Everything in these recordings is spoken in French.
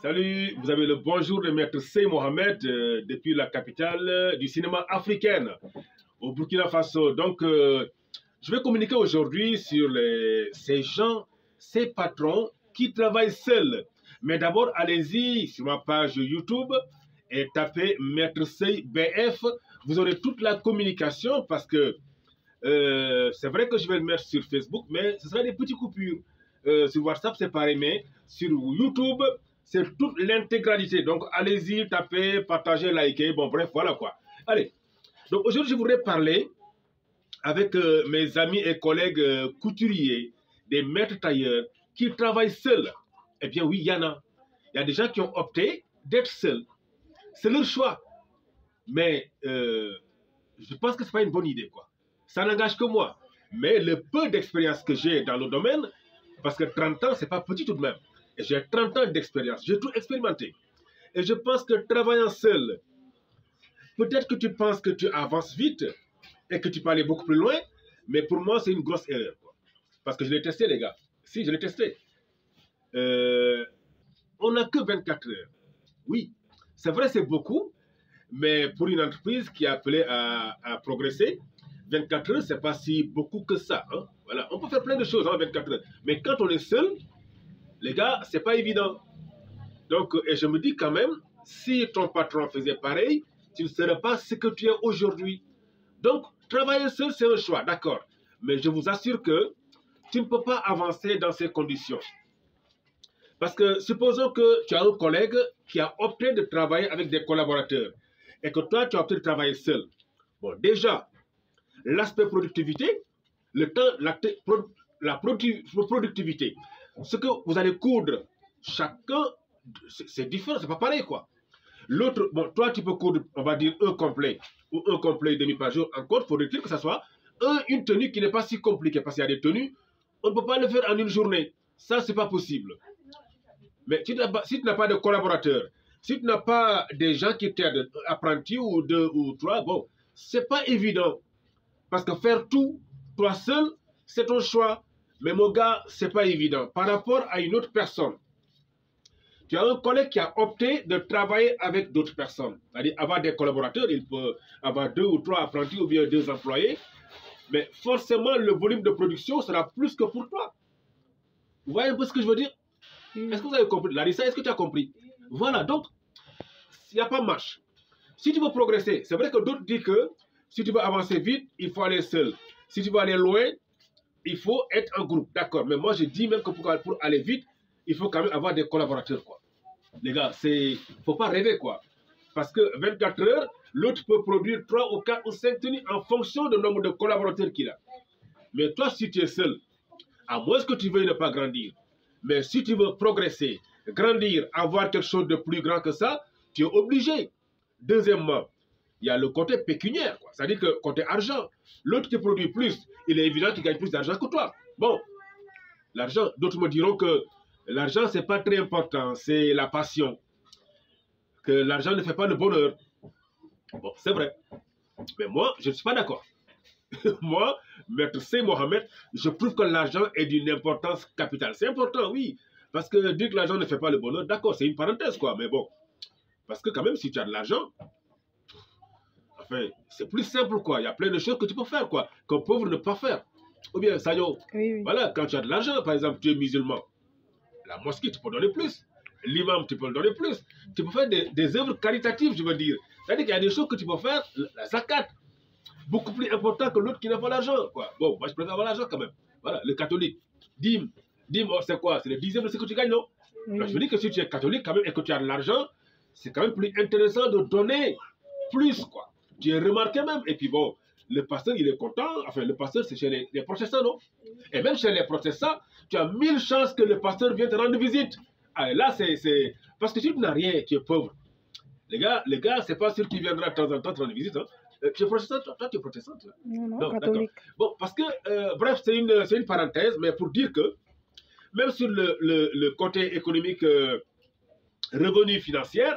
Salut, vous avez le bonjour de Maître Sey Mohamed depuis la capitale du cinéma africain au Burkina Faso. Donc, je vais communiquer aujourd'hui sur ces gens, ces patrons qui travaillent seuls. Mais d'abord, allez-y sur ma page YouTube et tapez Maître Sey BF. Vous aurez toute la communication parce que c'est vrai que je vais le mettre sur Facebook, mais ce sera des petites coupures. Sur WhatsApp, c'est pareil, mais sur YouTube, c'est toute l'intégralité. Donc, allez-y, tapez, partagez, likez. Bon, bref, voilà quoi. Allez. Donc, aujourd'hui, je voudrais parler avec mes amis et collègues couturiers, des maîtres tailleurs qui travaillent seuls. Eh bien, oui, il y en a. Il y a des gens qui ont opté d'être seuls. C'est leur choix. Mais je pense que ce n'est pas une bonne idée, quoi. Ça n'engage que moi. Mais le peu d'expérience que j'ai dans le domaine, parce que 30 ans, ce n'est pas petit tout de même. Et j'ai 30 ans d'expérience. J'ai tout expérimenté. Et je pense que travaillant seul, peut-être que tu penses que tu avances vite et que tu peux aller beaucoup plus loin, mais pour moi, c'est une grosse erreur, quoi. Parce que je l'ai testé, les gars. Si, je l'ai testé. On n'a que 24 heures. Oui, c'est vrai, c'est beaucoup, mais pour une entreprise qui est appelée à progresser, 24 heures, c'est pas si beaucoup que ça. Hein. Voilà. On peut faire plein de choses en 24 heures. Mais quand on est seul, les gars, c'est pas évident. Donc, et je me dis quand même, si ton patron faisait pareil, tu ne serais pas ce que tu es aujourd'hui. Donc, travailler seul, c'est un choix, d'accord. Mais je vous assure que tu ne peux pas avancer dans ces conditions. Parce que supposons que tu as un collègue qui a opté de travailler avec des collaborateurs et que toi, tu as opté de travailler seul. Bon, déjà, l'aspect productivité, le temps, la productivité, ce que vous allez coudre, chacun, c'est différent, c'est pas pareil, quoi. L'autre, bon, toi, tu peux coudre, on va dire, un complet ou un complet demi par jour. Encore, faudrait-il que ça soit une tenue qui n'est pas si compliquée, parce qu'il y a des tenues, on ne peut pas le faire en une journée. Ça, c'est pas possible. Mais si tu n'as pas de collaborateurs, si tu n'as pas des gens qui t'aident, apprentis ou deux ou trois, bon, c'est pas évident. Parce que faire tout, toi seul, c'est ton choix. Mais mon gars, c'est pas évident. Par rapport à une autre personne, tu as un collègue qui a opté de travailler avec d'autres personnes. C'est-à-dire avoir des collaborateurs, il peut avoir 2 ou 3 apprentis ou bien 2 employés. Mais forcément, le volume de production sera plus que pour toi. Vous voyez un peu ce que je veux dire? Est-ce que vous avez compris? Larissa, est-ce que tu as compris? Voilà, donc, il n'y a pas de marche. Si tu veux progresser, c'est vrai que d'autres disent que si tu veux avancer vite, il faut aller seul. Si tu veux aller loin, il faut être en groupe. D'accord, mais moi je dis même que pour aller vite, il faut quand même avoir des collaborateurs, quoi. Les gars, il ne faut pas rêver, quoi. Parce que 24 heures, l'autre peut produire 3 ou 4 ou 5 tenues en fonction du nombre de collaborateurs qu'il a. Mais toi, si tu es seul, à moins que tu veuilles ne pas grandir, mais si tu veux progresser, grandir, avoir quelque chose de plus grand que ça, tu es obligé. Deuxièmement, il y a le côté pécuniaire, c'est-à-dire que côté argent, l'autre qui produit plus, il est évident qu'il gagne plus d'argent que toi. Bon, l'argent, d'autres me diront que l'argent, ce n'est pas très important, c'est la passion. Que l'argent ne fait pas le bonheur. Bon, c'est vrai. Mais moi, je ne suis pas d'accord. Moi, Maître Sey Mohamed, je trouve que l'argent est d'une importance capitale. C'est important, oui. Parce que dire que l'argent ne fait pas le bonheur, d'accord, c'est une parenthèse, quoi. Mais bon, parce que quand même, si tu as de l'argent, enfin, c'est plus simple, quoi. Il y a plein de choses que tu peux faire, quoi, qu'un pauvre ne peut pas faire. Ou bien, Sayo, oui. Voilà, quand tu as de l'argent, par exemple, tu es musulman, la mosquée, tu peux donner plus. L'imam, tu peux le donner plus. Tu peux faire des œuvres caritatives, je veux dire. C'est-à-dire qu'il y a des choses que tu peux faire, la zakat, beaucoup plus important que l'autre qui n'a pas l'argent, quoi. Bon, moi, je préfère avoir l'argent quand même. Voilà, le catholique, dîme, oh, c'est quoi? C'est le 10e de ce que tu gagnes, non? Alors, je veux dire que si tu es catholique quand même et que tu as de l'argent, c'est quand même plus intéressant de donner plus, quoi. Tu es remarqué même. Et puis bon, le pasteur, il est content. Enfin, le pasteur, c'est chez les protestants, non? Et même chez les protestants, tu as 1000 chances que le pasteur vienne te rendre visite. Ah, là, c'est... Parce que si tu n'as rien, tu es pauvre. Les gars, c'est pas sûr qu'il viendra de temps en temps te rendre visite, hein. Tu es protestant, toi, tu es protestante, là? Non, catholique. Bon, parce que, bref, c'est une parenthèse, mais pour dire que, même sur le côté économique, revenu financier,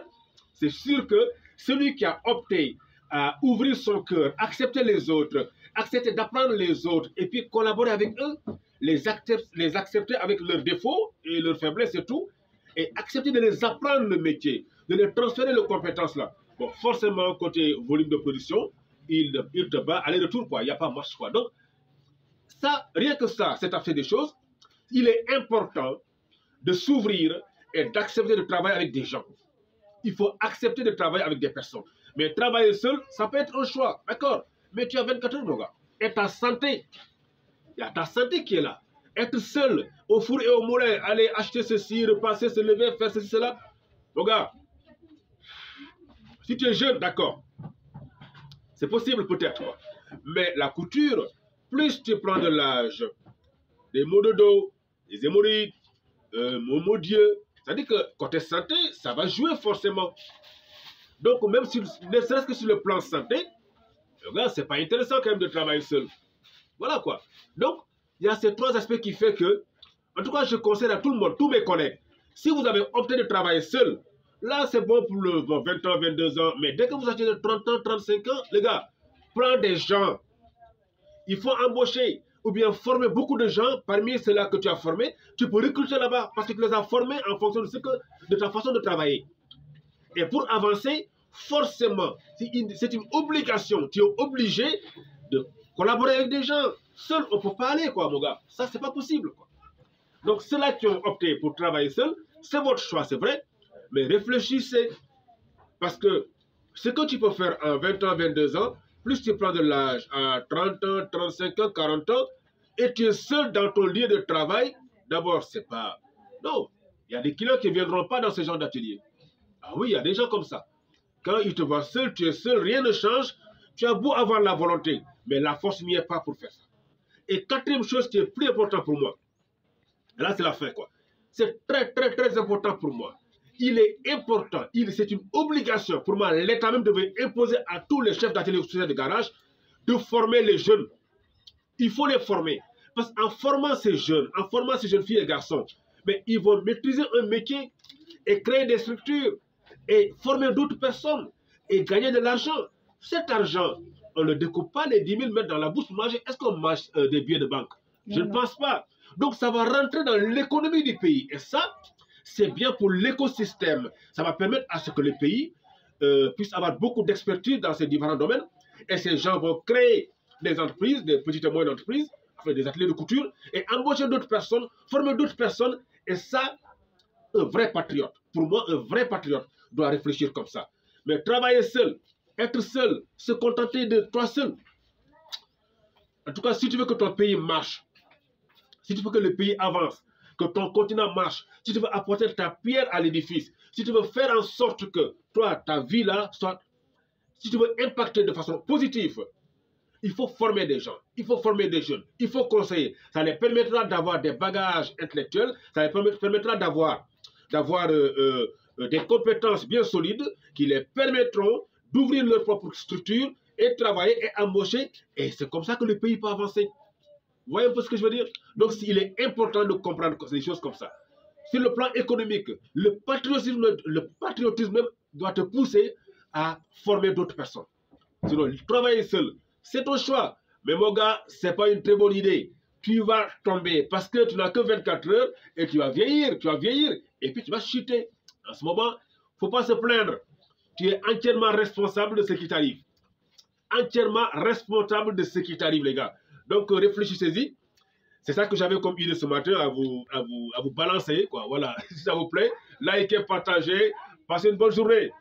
c'est sûr que celui qui a opté à ouvrir son cœur, accepter les autres, accepter d'apprendre les autres, et puis collaborer avec eux, les accepter avec leurs défauts et leurs faiblesses et tout, et accepter de les apprendre le métier, de les transférer les compétences là. Bon, forcément, côté volume de production, il te bat aller-retour, quoi. Il n'y a pas marche, quoi. Donc, ça, rien que ça, c'est à fait des choses. Il est important de s'ouvrir et d'accepter de travailler avec des gens. Il faut accepter de travailler avec des personnes. Mais travailler seul, ça peut être un choix, d'accord? Mais tu as 24 heures, mon gars. Et ta santé, il y a ta santé qui est là. Être seul, au four et au moulin, aller acheter ceci, repasser, se lever, faire ceci, cela. Mon gars, si tu es jeune, d'accord, c'est possible peut-être. Mais la couture, plus tu prends de l'âge, des maux de dos, des hémorroïdes, mon Dieu, c'est-à-dire que côté santé, ça va jouer forcément. Donc, même si, ne serait-ce que sur le plan santé, c'est pas intéressant quand même de travailler seul. Voilà quoi. Donc, il y a ces trois aspects qui font que, en tout cas, je conseille à tout le monde, tous mes collègues, si vous avez opté de travailler seul, là, c'est bon pour le 20 ans, 22 ans, mais dès que vous avez de 30 ans, 35 ans, les gars, prends des gens. Il faut embaucher ou bien former beaucoup de gens. Parmi ceux-là que tu as formés, tu peux recruter là-bas parce que tu les as formés en fonction de ta façon de travailler. Et pour avancer, forcément, c'est une obligation. Tu es obligé de collaborer avec des gens. Seul, on ne peut pas aller, quoi, mon gars. Ça, c'est pas possible, quoi. Donc, ceux-là qui ont opté pour travailler seul, c'est votre choix, c'est vrai. Mais réfléchissez. Parce que ce que tu peux faire en 20 ans, 22 ans, plus tu prends de l'âge à 30 ans, 35 ans, 40 ans, et tu es seul dans ton lieu de travail, d'abord, c'est pas... Non, il y a des clients qui ne viendront pas dans ce genre d'atelier. Ah oui, il y a des gens comme ça. Quand ils te voient seul, tu es seul, rien ne change. Tu as beau avoir la volonté, mais la force n'y est pas pour faire ça. Et quatrième chose qui est plus important pour moi, et là c'est la fin quoi, c'est très très très important pour moi. Il est important, c'est une obligation pour moi, l'État même devait imposer à tous les chefs d'atelier de garage de former les jeunes. Il faut les former. Parce qu'en formant ces jeunes filles et garçons, mais ils vont maîtriser un métier et créer des structures et former d'autres personnes et gagner de l'argent. Cet argent, on ne découpe pas les 10 000 mètres dans la bouche pour manger. Est-ce qu'on mange des billets de banque? Je ne pense pas. Donc ça va rentrer dans l'économie du pays. Et ça, c'est bien pour l'écosystème. Ça va permettre à ce que le pays puisse avoir beaucoup d'expertise dans ces différents domaines. Et ces gens vont créer des entreprises, des petites et moyennes entreprises, des ateliers de couture, et embaucher d'autres personnes, former d'autres personnes. Et ça, un vrai patriote, pour moi, un vrai patriote doit réfléchir comme ça. Mais travailler seul, être seul, se contenter de toi seul. En tout cas, si tu veux que ton pays marche, si tu veux que le pays avance, que ton continent marche, si tu veux apporter ta pierre à l'édifice, si tu veux faire en sorte que toi, ta vie là, si tu veux impacter de façon positive, il faut former des gens, il faut former des jeunes, il faut conseiller. Ça les permettra d'avoir des bagages intellectuels, ça les permettra d'avoir des compétences bien solides qui les permettront d'ouvrir leur propre structure et travailler et embaucher. Et c'est comme ça que le pays peut avancer. Vous voyez un peu ce que je veux dire? Donc, il est important de comprendre des choses comme ça. Sur le plan économique, le patriotisme même doit te pousser à former d'autres personnes. Sinon, travailler seul, c'est ton choix. Mais mon gars, ce n'est pas une très bonne idée. Tu vas tomber parce que tu n'as que 24 heures et tu vas vieillir, et puis tu vas chuter. En ce moment, il ne faut pas se plaindre. Tu es entièrement responsable de ce qui t'arrive. Entièrement responsable de ce qui t'arrive, les gars. Donc, réfléchissez-y. C'est ça que j'avais comme idée ce matin à vous balancer, quoi. Voilà, si ça vous plaît, likez, partagez, passez une bonne journée.